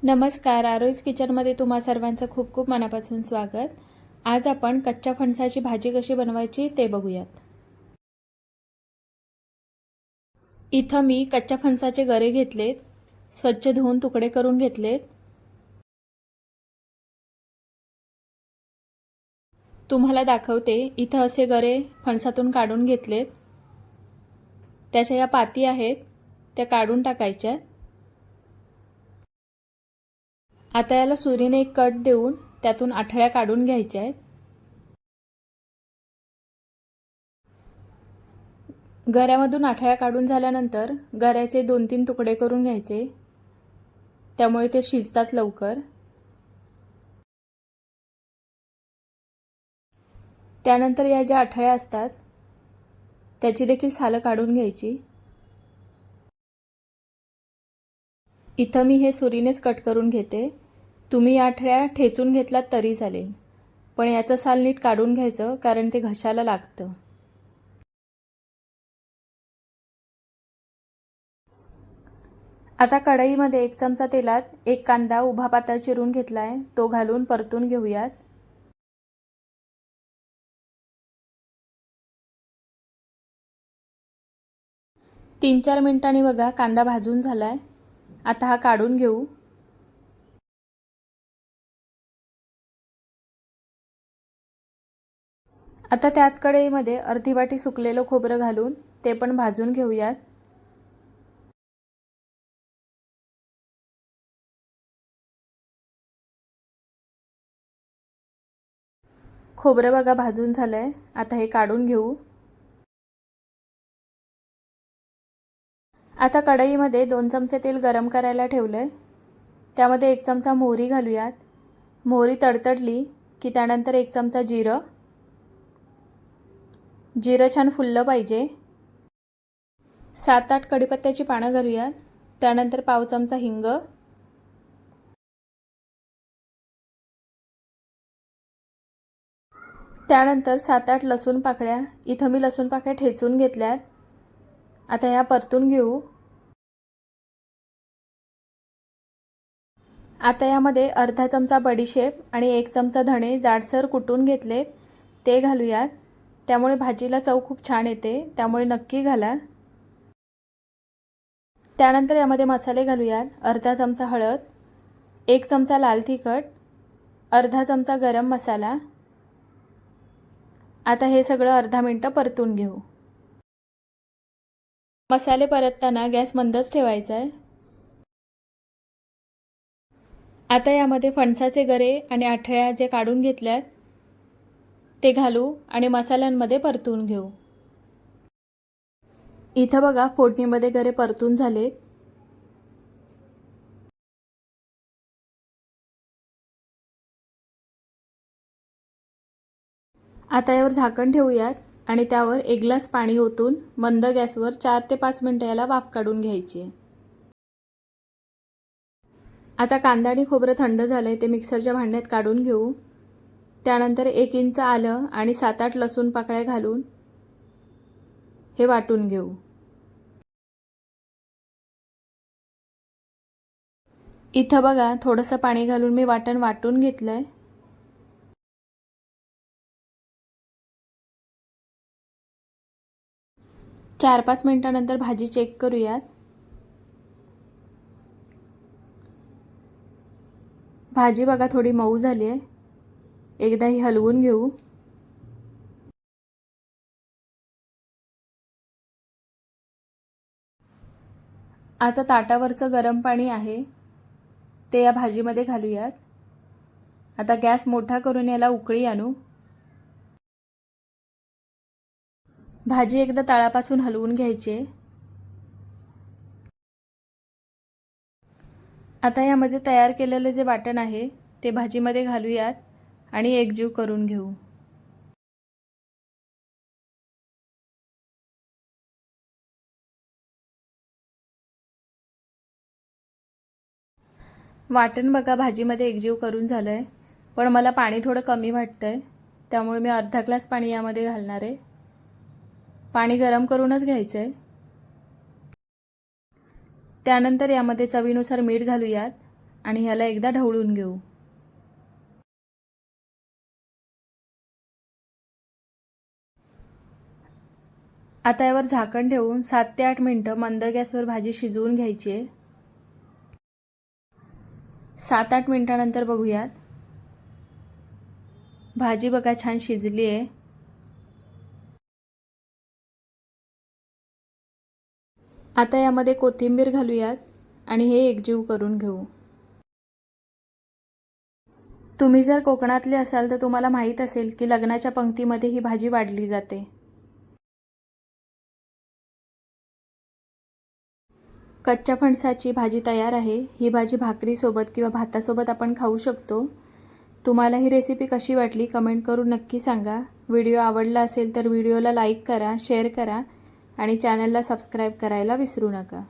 नमस्कार, आरोहीज किचनमध्ये तुम्हा सर्वांचं खूप खूप मनापासून स्वागत। आज आपण कच्च्या फणसाची भाजी कशी बनवायची ते बघूयात। इथं मी कच्च्या फणसाचे गरे घेतलेत, स्वच्छ धुवून तुकडे करून घेतलेत। तुम्हाला दाखवते, इथं असे गरे फणसातून काढून घेतलेत। त्याच्या या पाती आहेत त्या काढून टाकायच्या। आता याला सुरीने एक कट देऊन त्यातून आठळ्या काढून घ्यायच्या आहेत। गऱ्यामधून आठळ्या काढून झाल्यानंतर गऱ्याचे 2-3 तुकडे करून घ्यायचे, त्यामुळे ते शिजतात लवकर। त्यानंतर या ज्या आठळ्या असतात त्याची देखील सालं काढून घ्यायची। इथं मी हे सुरीनेच कट करून घेते। तुम्ही या आठळ्या ठेचून घेतलात तरी चालेल, पण याचं साल नीट काढून घ्यायचं कारण ते घशाला लागतं। आता कढईमध्ये 1 चमचा तेलात 1 कांदा उभा पातळ चिरून घेतलाय, तो घालून परतून घेऊयात। तीन 4 मिनिटांनी बघा कांदा भाजून झालाय। आता हा काढून घेऊ। आता त्याच कढईमध्ये अर्धी वाटी सुकलेलं खोबरं घालून ते पण भाजून घेऊयात। खोबरं बघा भाजून झालंय, आता हे काढून घेऊ। आता कढईमध्ये 2 चमचे तेल गरम करायला ठेवलंय, त्यामध्ये 1 चमचा मोहरी घालूयात। मोहरी तडतडली की त्यानंतर 1 चमचा जिरं छान फुललं पाहिजे। 7-8 कढीपत्त्याची पानं घालूयात, त्यानंतर पाव चमचा हिंग, त्यानंतर 7-8 लसूण पाकळ्या। इथं मी लसूण पाकळ्या ठेचून घेतल्यात, आता ह्या परतून घेऊ। आता यामध्ये अर्धा चमचा बडीशेप आणि 1 चमचा धणे जाडसर कुटून घेतलेत ते घालूयात, त्यामुळे भाजीला चव खूप छान येते, त्यामुळे नक्की घाला। त्यानंतर यामध्ये मसाले घालूयात। अर्धा चमचा हळद, 1 चमचा लाल तिखट, अर्धा चमचा गरम मसाला। आता हे सगळं अर्धा मिनिट परतून घेऊ। मसाले परतताना गॅस मंदच ठेवायचा आहे। आता यामध्ये फणसाचे गरे आणि आठळ्या जे काढून घेतल्यात ते घालू आणि मसाल्यांमध्ये परतून घेऊ। इथं बघा फोडणीमध्ये गरे परतून झालेत। आता यावर झाकण ठेवूयात आणि त्यावर 1 ग्लास पाणी ओतून मंद गॅसवर 4 ते 5 मिनिटं याला वाफ काढून घ्यायची। आता कांदा आणि खोबरं थंड झालंय, ते मिक्सरच्या भांड्यात काढून घेऊ। त्यानंतर 1 इंच आलं आणि 7-8 लसूण पाकळ्या घालून हे वाटून घेऊ। इथं बघा थोडंसं पाणी घालून मी वाटण वाटून घेतलंय। चार 5 मिनिटांनंतर भाजी चेक करूयात। भाजी बघा थोडी मऊ झाली आहे, एकदा ही हलवून घेऊ। आता ताटावरचं गरम पाणी आहे ते या भाजीमध्ये घालूयात। आता गॅस मोठा करून याला उकळी आणू। भाजी एकदा तळापासून हलवून घ्यायची। आता यामध्ये तयार केलेलं जे वाटण आहे ते भाजीमध्ये घालूयात आणि एकजीव करून घेऊ। वाटण बघा भाजीमध्ये एकजीव करून झालंय, पण मला पाणी थोडं कमी वाटतंय, त्यामुळे मी अर्धा ग्लास पाणी यामध्ये घालणार आहे। पाणी गरम करूनच घ्यायचं आहे। त्यानंतर यामध्ये चवीनुसार मीठ घालूयात आणि ह्याला एकदा ढवळून घेऊ. आता यावर झाकण ठेवून 7 ते 8 मिनटं मंद गॅसवर भाजी शिजवून घ्यायची आहे. 7-8 मिनटानंतर बघूयात. भाजी बघा छान शिजली आहे. आता यामध्ये कोथिंबीर घालूयात आणि हे एकजीव करून घेऊ. तुम्ही जर कोकणातले असाल तर तुम्हाला माहीत असेल की लग्नाच्या पंक्तीमध्ये ही भाजी वाढली जाते. कच्च्या फणसाची भाजी तयार आहे. ही भाजी भाकरीसोबत किंवा भातासोबत आपण खाऊ शकतो. तुम्हाला ही रेसिपी कशी वाटली कमेंट करून नक्की सांगा. व्हिडिओ आवडला असेल तर व्हिडिओला लाईक करा, शेअर करा आणि चॅनलला सबस्क्राईब करायला विसरू नका.